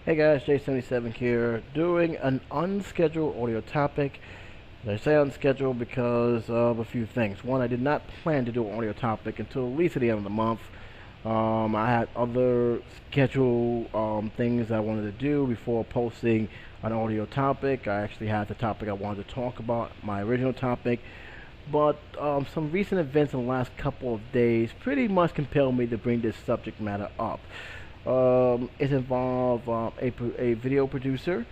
Hey guys, J77 here, doing an unscheduled audio topic. I say unscheduled because of a few things. One, I did not plan to do an audio topic until at least at the end of the month. I had other scheduled things I wanted to do before posting an audio topic. I actually had the topic I wanted to talk about, my original topic. But some recent events in the last couple of days pretty much compelled me to bring this subject matter up. It involves a video producer.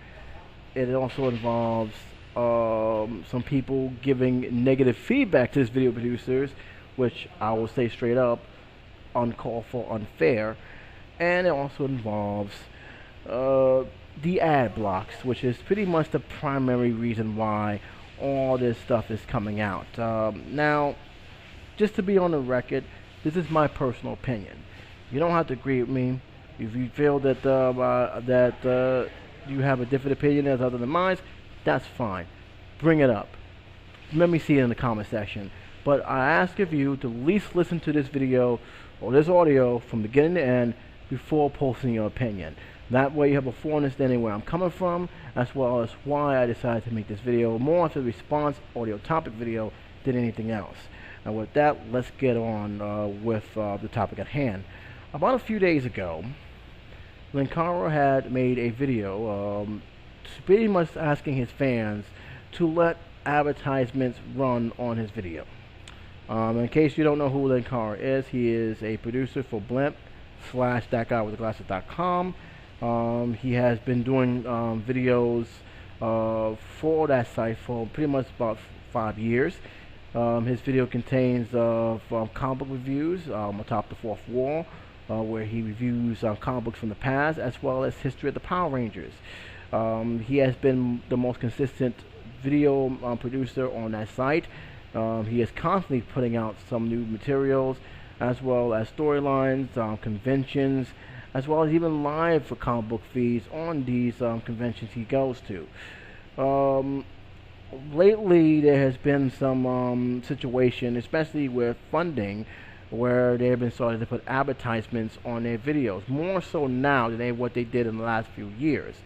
It also involves some people giving negative feedback to this video producers, which I will say straight up, uncalled for, unfair. And it also involves the ad blocks, which is pretty much the primary reason why all this stuff is coming out. Now, just to be on the record, this is my personal opinion. You don't have to agree with me. If you feel that you have a different opinion as other than mine, that's fine. Bring it up. Let me see it in the comment section. But I ask of you to at least listen to this video or this audio from beginning to end before posting your opinion. That way you have a full understanding where I'm coming from, as well as why I decided to make this video more as a response audio topic video than anything else. And with that, let's get on with the topic at hand. About a few days ago, Linkra had made a video pretty much asking his fans to let advertisements run on his video. In case you don't know who Linkra is, he is a producer for Blimp / thatguywiththeglasses.com. He has been doing videos for that site for pretty much about 5 years. His video contains comic book reviews atop the fourth wall, where he reviews comic books from the past as well as history of the Power Rangers. He has been the most consistent video producer on that site. He is constantly putting out some new materials as well as storylines, conventions, as well as even live for comic book feeds on these conventions he goes to. Lately there has been some situation, especially with funding, where they have been starting to put advertisements on their videos, more so now than what they did in the last few years.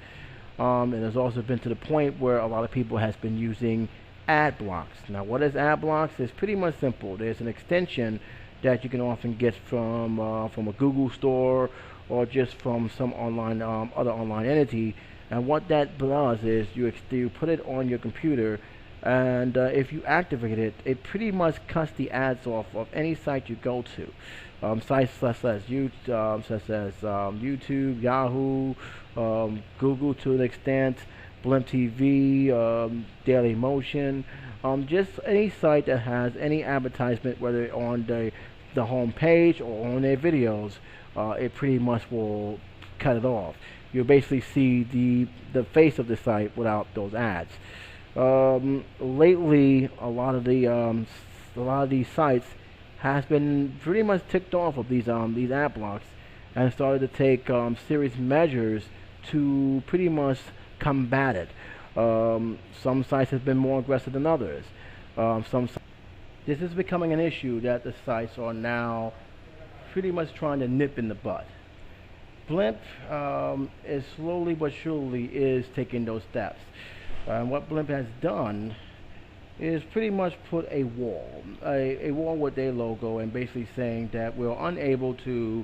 And there's also been to the point where a lot of people has been using ad blocks. Now, what is ad blocks? It's pretty much simple. There's an extension that you can often get from a Google store or just from some online other online entity. And what that does is you put it on your computer, and if you activate it, it pretty much cuts the ads off of any site you go to. Sites such as YouTube, Yahoo, Google to an extent, Blimp TV, Daily Motion, just any site that has any advertisement, whether on the home page or on their videos, it pretty much will cut it off. You'll basically see the face of the site without those ads. Lately, a lot of these sites has been pretty much ticked off of these ad blocks and started to take serious measures to pretty much combat it. Some sites have been more aggressive than others. This is becoming an issue that the sites are now pretty much trying to nip in the bud. Blimp is slowly but surely is taking those steps. And what Blimp has done is pretty much put a wall with their logo, and basically saying that we're unable to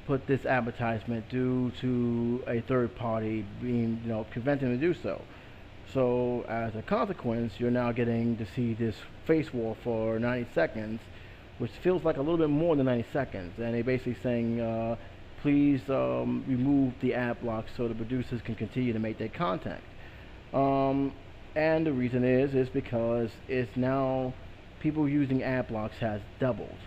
put this advertisement due to a third party being, preventing them to do so. So as a consequence, you're now getting to see this face wall for 90 seconds, which feels like a little bit more than 90 seconds. And they're basically saying, please remove the ad block so the producers can continue to make their content. And the reason is because it's now people using ad blocks has doubled.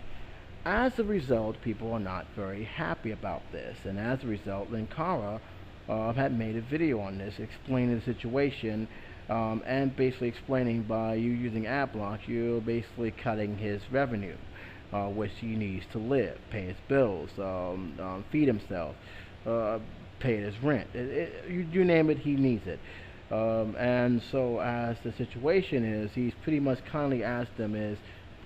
As a result, people are not very happy about this, and as a result, Linkra had made a video on this explaining the situation, and basically explaining by you using ad blocks, you're basically cutting his revenue, which he needs to live, pay his bills, feed himself, pay his rent. You name it, he needs it. And so as the situation is, he's pretty much kindly asked them is,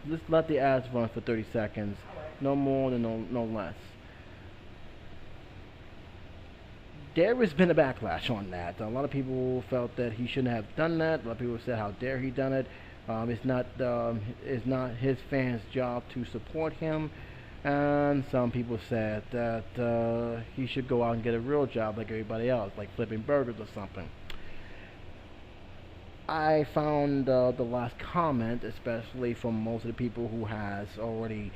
let's let the ads run for 30 seconds, no more than no less. there has been a backlash on that. A lot of people felt that he shouldn't have done that. A lot of people said, "How dare he done it?" It's not his fans' job to support him, and some people said that he should go out and get a real job like everybody else, like flipping burgers or something. I found the last comment, especially from most of the people who has already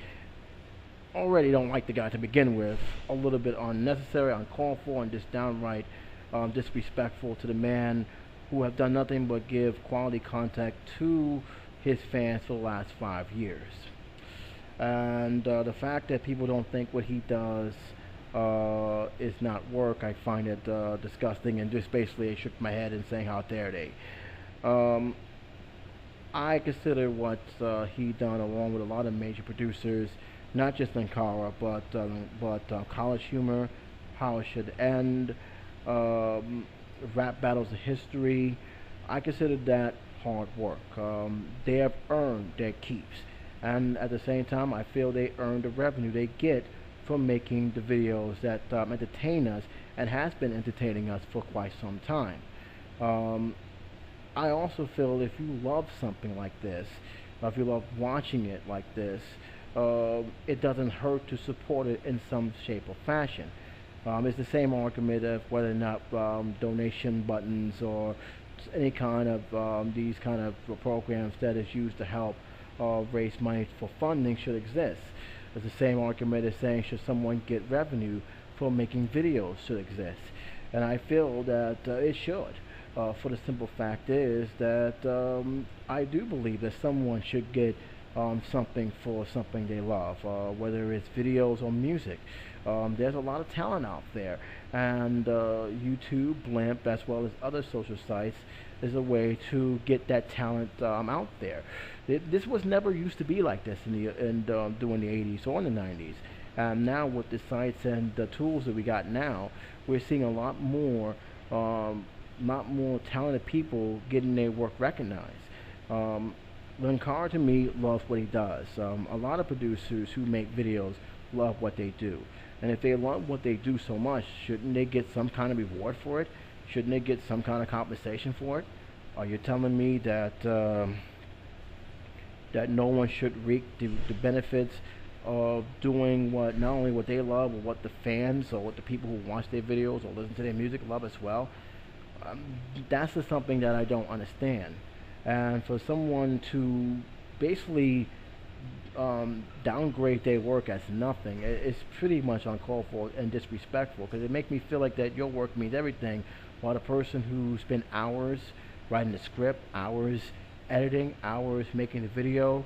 don't like the guy to begin with, a little bit unnecessary, uncalled for, and just downright disrespectful to the man who have done nothing but give quality content to his fans for the last 5 years. And the fact that people don't think what he does is not work, I find it disgusting, and just basically I shook my head and saying, how dare they. Um, I consider what he done, along with a lot of major producers, not just Linkra, but College Humor, How It Should End, Rap Battles of History. I consider that hard work. They have earned their keeps, and at the same time, I feel they earn the revenue they get from making the videos that entertain us and has been entertaining us for quite some time. I also feel if you love something like this, if you love watching it like this, it doesn't hurt to support it in some shape or fashion. It's the same argument of whether or not donation buttons or any kind of these kind of programs that is used to help raise money for funding should exist. It's the same argument as saying should someone get revenue for making videos should exist. And I feel that it should. For the simple fact is that I do believe that someone should get something for something they love, whether it's videos or music. There's a lot of talent out there, and YouTube, Blimp, as well as other social sites, is a way to get that talent out there. This was never used to be like this during the 80s or in the 90s. And now with the sites and the tools that we got now, we're seeing a lot more talented people getting their work recognized. Linkra, to me, loves what he does. A lot of producers who make videos love what they do. And if they love what they do so much, shouldn't they get some kind of reward for it? Shouldn't they get some kind of compensation for it? Are you telling me that that no one should reap the benefits of doing what not only what they love, but what the fans or what the people who watch their videos or listen to their music love as well? That's just something that I don't understand. And for someone to basically downgrade their work as nothing, it's pretty much uncalled for and disrespectful, because it makes me feel like that your work means everything, while the person who spent hours writing the script, hours editing, hours making the video,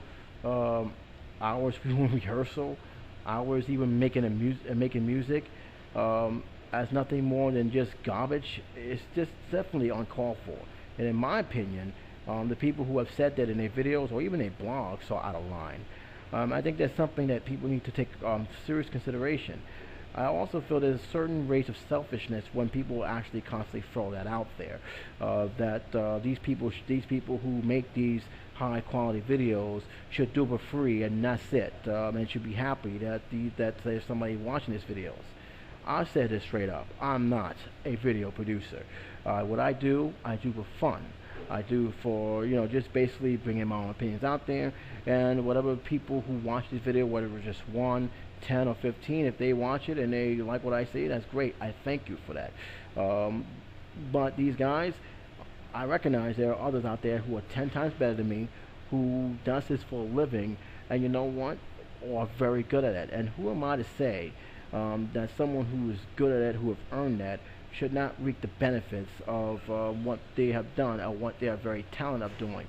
hours doing rehearsal, hours even making music, as nothing more than just garbage. It's just definitely uncalled for. And in my opinion, the people who have said that in their videos or even their blogs are out of line. I think that's something that people need to take serious consideration. I also feel there's a certain rate of selfishness when people actually constantly throw that out there. These people who make these high quality videos should do it for free, and that's it. And should be happy that there's somebody watching these videos. I said this straight up. I'm not a video producer. What I do for fun. I do for, just basically bringing my own opinions out there, and whatever people who watch this video, whether it's just 1, 10, or 15, if they watch it and they like what I say, that's great. I thank you for that. But these guys, I recognize there are others out there who are 10 times better than me, who does this for a living, and you know what, are very good at it. And who am I to say that someone who is good at it, who have earned that, should not reap the benefits of what they have done or what they are very talented of doing?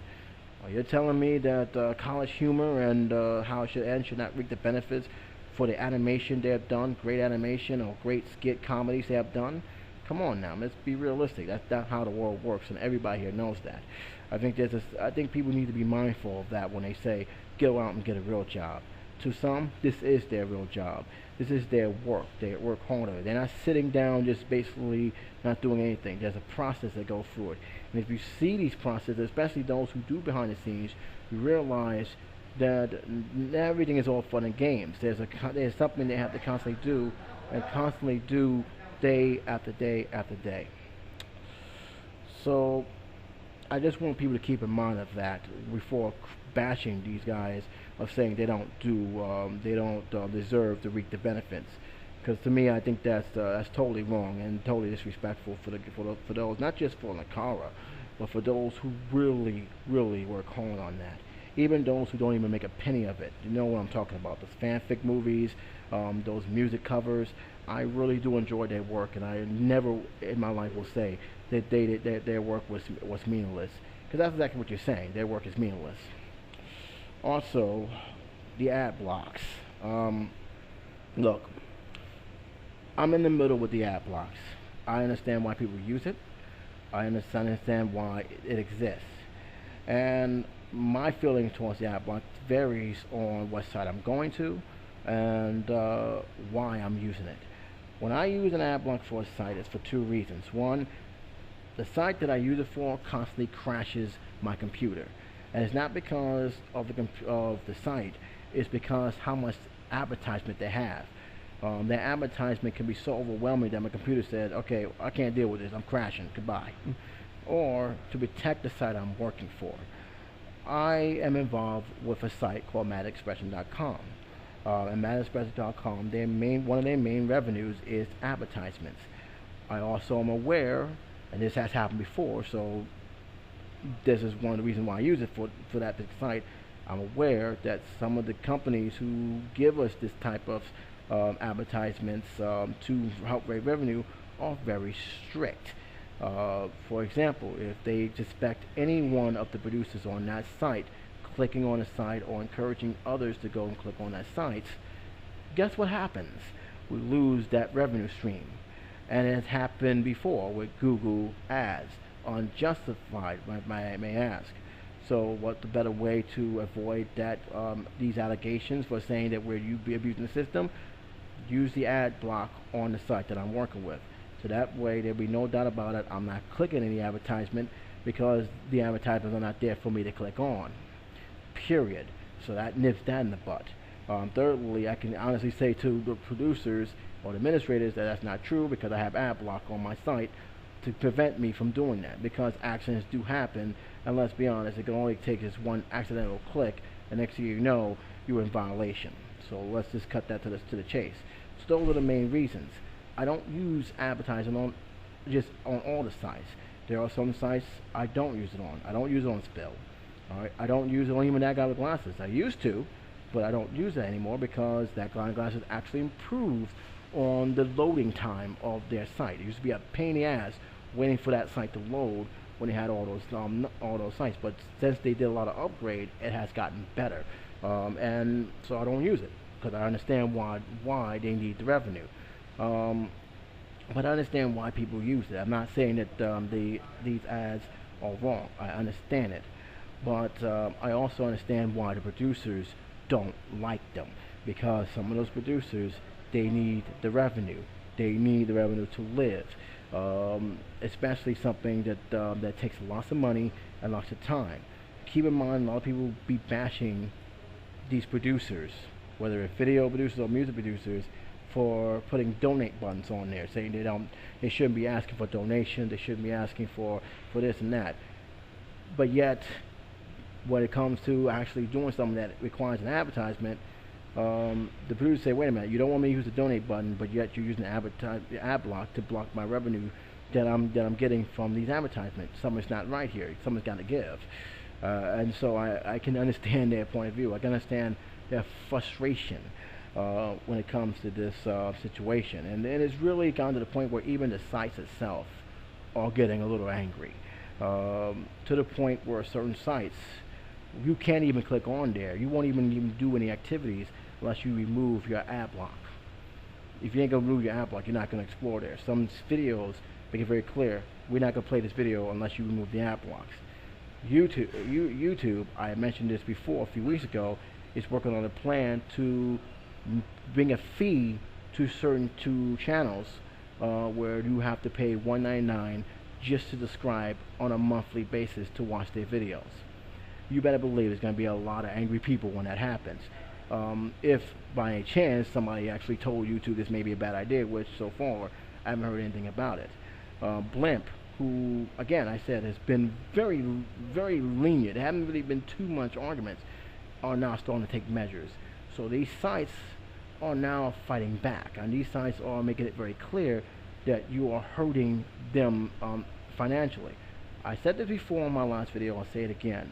You're telling me that College Humor and How It Should End should not reap the benefits for the animation they have done, great animation or great skit comedies they have done? Come on now, let's be realistic. That's not how the world works, and everybody here knows that. I think people need to be mindful of that when they say go out and get a real job. To some, this is their real job. This is their work. They work harder. They're not sitting down just basically not doing anything. There's a process that goes through it. And if you see these processes, especially those who do behind the scenes, you realize that everything is all fun and games. There's something they have to constantly do, and constantly do day after day after day. So I just want people to keep in mind of that before bashing these guys of saying they don't deserve to reap the benefits. Because to me, I think that's totally wrong and totally disrespectful for those, not just for Linkra, but for those who really work hard on that. Even those who don't even make a penny of it. You know what I'm talking about? Those fanfic movies, those music covers. I really do enjoy their work, and I never in my life will say that their work was meaningless. Because that's exactly what you're saying. Their work is meaningless. Also, the ad blocks. Look, I'm in the middle with the ad blocks. I understand why people use it. I understand why it exists. And my feeling towards the ad block varies on what site I'm going to and why I'm using it. When I use an ad block for a site, it's for two reasons. One, the site that I use it for constantly crashes my computer. And it's not because of the site, it's because how much advertisement they have. Their advertisement can be so overwhelming that my computer says, okay, I can't deal with this, I'm crashing, goodbye. Or to protect the site I'm working for, I am involved with a site called MadExpression.com. And MadExpression.com, one of their main revenues is advertisements. I also am aware, and this has happened before, so this is one of the reasons why I use it for that site. I'm aware that some of the companies who give us this type of advertisements to help raise revenue are very strict. For example, if they suspect any one of the producers on that site clicking on a site or encouraging others to go and click on that site, guess what happens? We lose that revenue stream. And it has happened before with Google ads, unjustified, I may ask. So what's the better way to avoid that? These allegations for saying that we're abusing the system? Use the ad block on the site that I'm working with. So that way there'll be no doubt about it. I'm not clicking any advertisement because the advertisements are not there for me to click on. Period. So that nips that in the butt. Thirdly, I can honestly say to the producers or the administrators that that's not true because I have ad block on my site to prevent me from doing that, because accidents do happen, and let's be honest, it can only take just one accidental click, and next thing you know, you're in violation. So let's just cut that to the chase. So those are the main reasons. I don't use advertising on all the sites. There are some sites I don't use it on. I don't use it on Spill. Alright, I don't use it on even That Guy with Glasses. I used to, but I don't use it anymore because That Guy with Glasses actually improved on the loading time of their site. It used to be a pain in the ass waiting for that site to load when they had all those sites. But since they did a lot of upgrade, it has gotten better. And so I don't use it because I understand why they need the revenue. But I understand why people use it. I'm not saying that these ads are wrong. I understand it. But I also understand why the producers don't like them, because some of those producers, they need the revenue. They need the revenue to live, especially something that takes lots of money and lots of time. Keep in mind, a lot of people be bashing these producers, whether it's video producers or music producers, for putting donate buttons on there, saying they shouldn't be asking for donations, they shouldn't be asking for this and that. But yet, when it comes to actually doing something that requires an advertisement, the producers say, wait a minute, you don't want me to use the donate button, but yet you're using the ad block to block my revenue that I'm getting from these advertisements. Something's not right here. Something's got to give. And so I can understand their point of view. I can understand their frustration when it comes to this situation. And it's really gone to the point where even the sites itself are getting a little angry, to the point where certain sites, you can't even click on there. You won't even do any activities unless you remove your ad block. If you ain't gonna remove your ad block, you're not gonna explore there. Some videos make it very clear, we're not gonna play this video unless you remove the ad blocks. YouTube, I mentioned this before a few weeks ago, is working on a plan to bring a fee to certain channels where you have to pay $1.99 just to subscribe on a monthly basis to watch their videos. You better believe there's going to be a lot of angry people when that happens. If by any chance somebody actually told YouTube this may be a bad idea, which so far I haven't heard anything about it. Blimp, who again I said has been very, very lenient, there haven't really been too much arguments, are now starting to take measures. So these sites are now fighting back, and these sites are making it very clear that you are hurting them financially. I said this before in my last video, I'll say it again.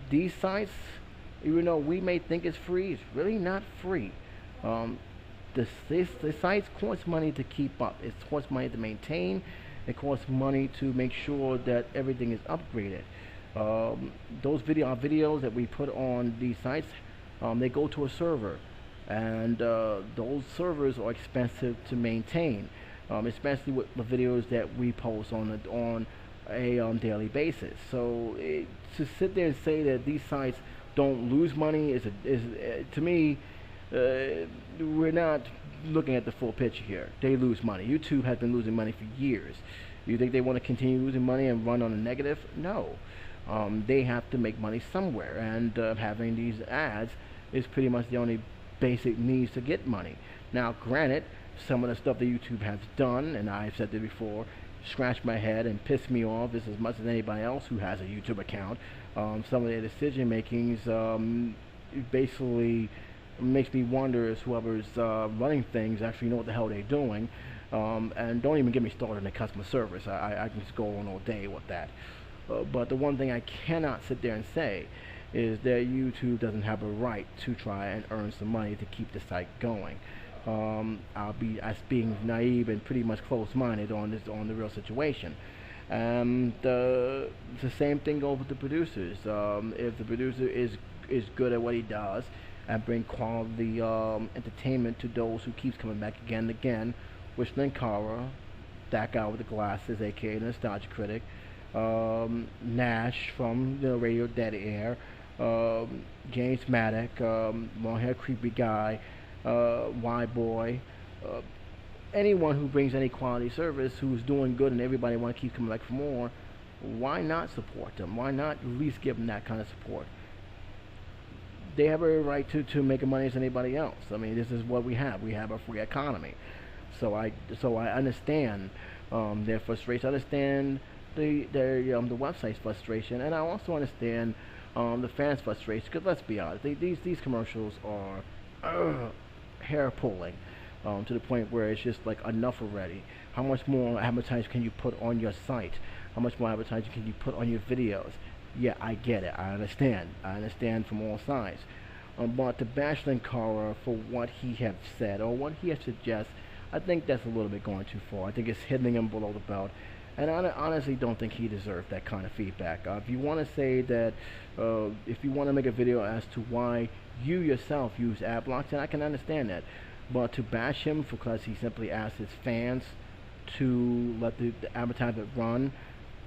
These sites, even though we may think it's free, it's really not free. The sites cost money to keep up. It costs money to maintain. It costs money to make sure that everything is upgraded. Those videos that we put on these sites, they go to a server, and those servers are expensive to maintain, especially with the videos that we post on a daily basis. So to sit there and say that these sites don't lose money is to me, we're not looking at the full picture here. They lose money. YouTube has been losing money for years. You think they want to continue losing money and run on a negative? No. They have to make money somewhere, and having these ads is pretty much the only basic means to get money. Now, granted, some of the stuff that YouTube has done, and I've said this before, scratch my head and piss me off just as much as anybody else who has a YouTube account. Some of their decision makings basically makes me wonder if whoever's running things actually know what the hell they're doing. And don't even get me started on the customer service. I can just go on all day with that. But the one thing I cannot sit there and say is that YouTube doesn't have a right to try and earn some money to keep the site going. I'll be as being naive and pretty much close-minded on the real situation. And the same thing goes with the producers. If the producer is good at what he does and bring quality entertainment to those who keeps coming back again and again, which Linkra, that guy with the glasses, aka the Nostalgia Critic, Nash from Radio Dead Air, James Maddock, long-haired creepy guy, Y-Boy, anyone who brings any quality service, who's doing good and everybody want to keep coming back for more, why not support them? Why not at least give them that kind of support? They have a right to make money as anybody else. I mean, this is what we have. We have a free economy. So I understand their frustration. I understand the website's frustration, and I also understand the fans' frustration. Because let's be honest, these commercials are hair pulling to the point where it's just like enough already. How much more advertising can you put on your site? How much more advertising can you put on your videos? Yeah, I get it. I understand. I understand from all sides. But to bash Linkra for what he has said or what he has suggested, I think that's a little bit going too far. I think it's hitting him below the belt. And I honestly don't think he deserved that kind of feedback. If you want to say that, if you want to make a video as to why you yourself use ad blocks, then I can understand that. But to bash him because he simply asked his fans to let the advertisement run,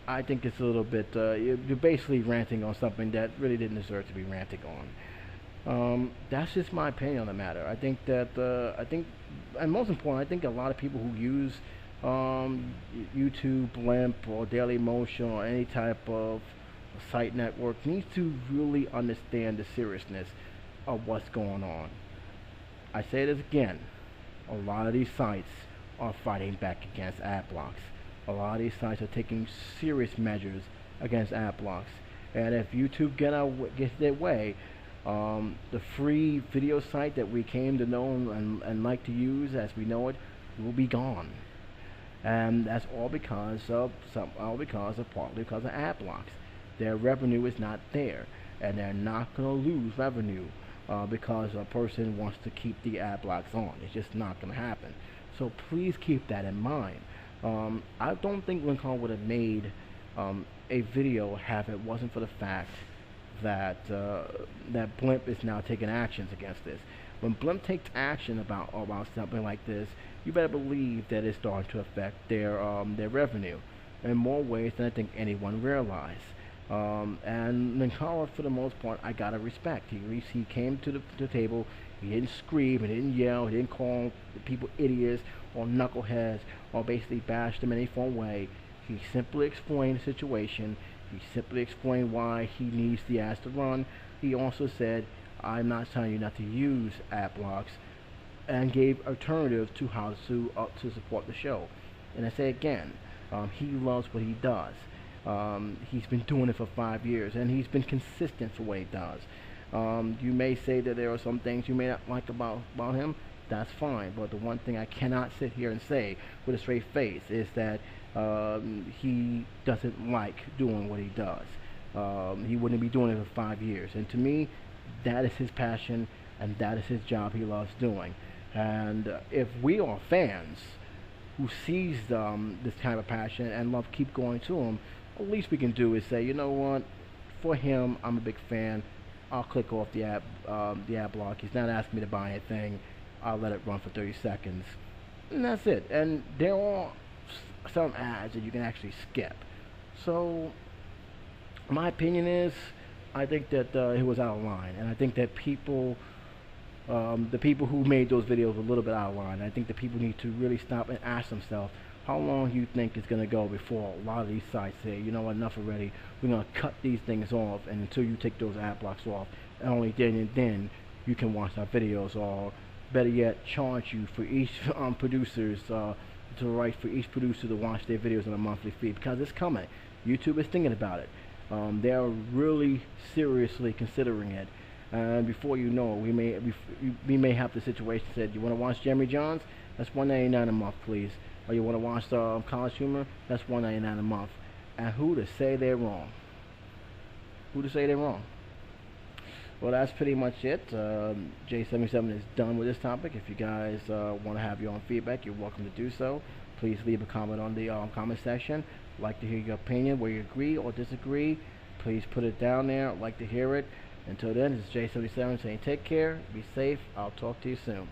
I think it's a little bit, you're basically ranting on something that really didn't deserve to be ranting on. That's just my opinion on the matter. I think that, and most important, I think a lot of people who use YouTube, Blimp, or Daily Motion, or any type of site network needs to really understand the seriousness of what's going on. I say this again, a lot of these sites are fighting back against ad blocks. A lot of these sites are taking serious measures against ad blocks. And if YouTube gets their way, the free video site that we came to know and like to use as we know it will be gone. And that's all because of partly because of ad blocks. Their revenue is not there, and they're not going to lose revenue because a person wants to keep the ad blocks on. It's just not going to happen. So please keep that in mind. I don't think Linkra would have made a video if it wasn't for the fact that that Blimp is now taking actions against this. When Blimp takes action about something like this, you better believe that it's starting to affect their revenue in more ways than I think anyone realized. And Linkra, for the most part, I gotta respect. He came to the table. He didn't scream, he didn't yell, he didn't call people idiots or knuckleheads or basically bash them in any form way. He simply explained the situation. He simply explained why he needs the ads to run. He also said, I'm not telling you not to use ad blocks, and gave alternatives to how to support the show. And I say again, he loves what he does. He's been doing it for 5 years, and he's been consistent for what he does. You may say that there are some things you may not like about him. That's fine. But the one thing I cannot sit here and say with a straight face is that he doesn't like doing what he does. He wouldn't be doing it for 5 years. And to me, that is his passion, and that is his job he loves doing. And if we are fans who sees this kind of passion and love keep going to him, the least we can do is say, you know what, for him, I'm a big fan. I'll click off the ad block. He's not asking me to buy anything. I'll let it run for 30 seconds, and that's it. And there are some ads that you can actually skip. So my opinion is, I think that it was out of line, and I think that the people who made those videos were a little bit out of line. I think that people need to really stop and ask themselves how long you think it's going to go before a lot of these sites say, you know what, enough already, we're going to cut these things off, and until you take those ad blocks off, and only then you can watch our videos, or better yet, charge you for each producers to write for each producer to watch their videos on a monthly fee, because it's coming. YouTube is thinking about it. They are really seriously considering it. And before you know it, we may have the situation said, you want to watch Jeremy Johns? That's $1.99 a month, please. Or you want to watch College Humor? That's $1.99 a month. And who to say they're wrong? Who to say they're wrong? Well, that's pretty much it. J77 is done with this topic. If you guys want to have your own feedback, you're welcome to do so. Please leave a comment on the comment section. I'd like to hear your opinion, where you agree or disagree. Please put it down there. I'd like to hear it. Until then, this is J77 saying take care, be safe. I'll talk to you soon.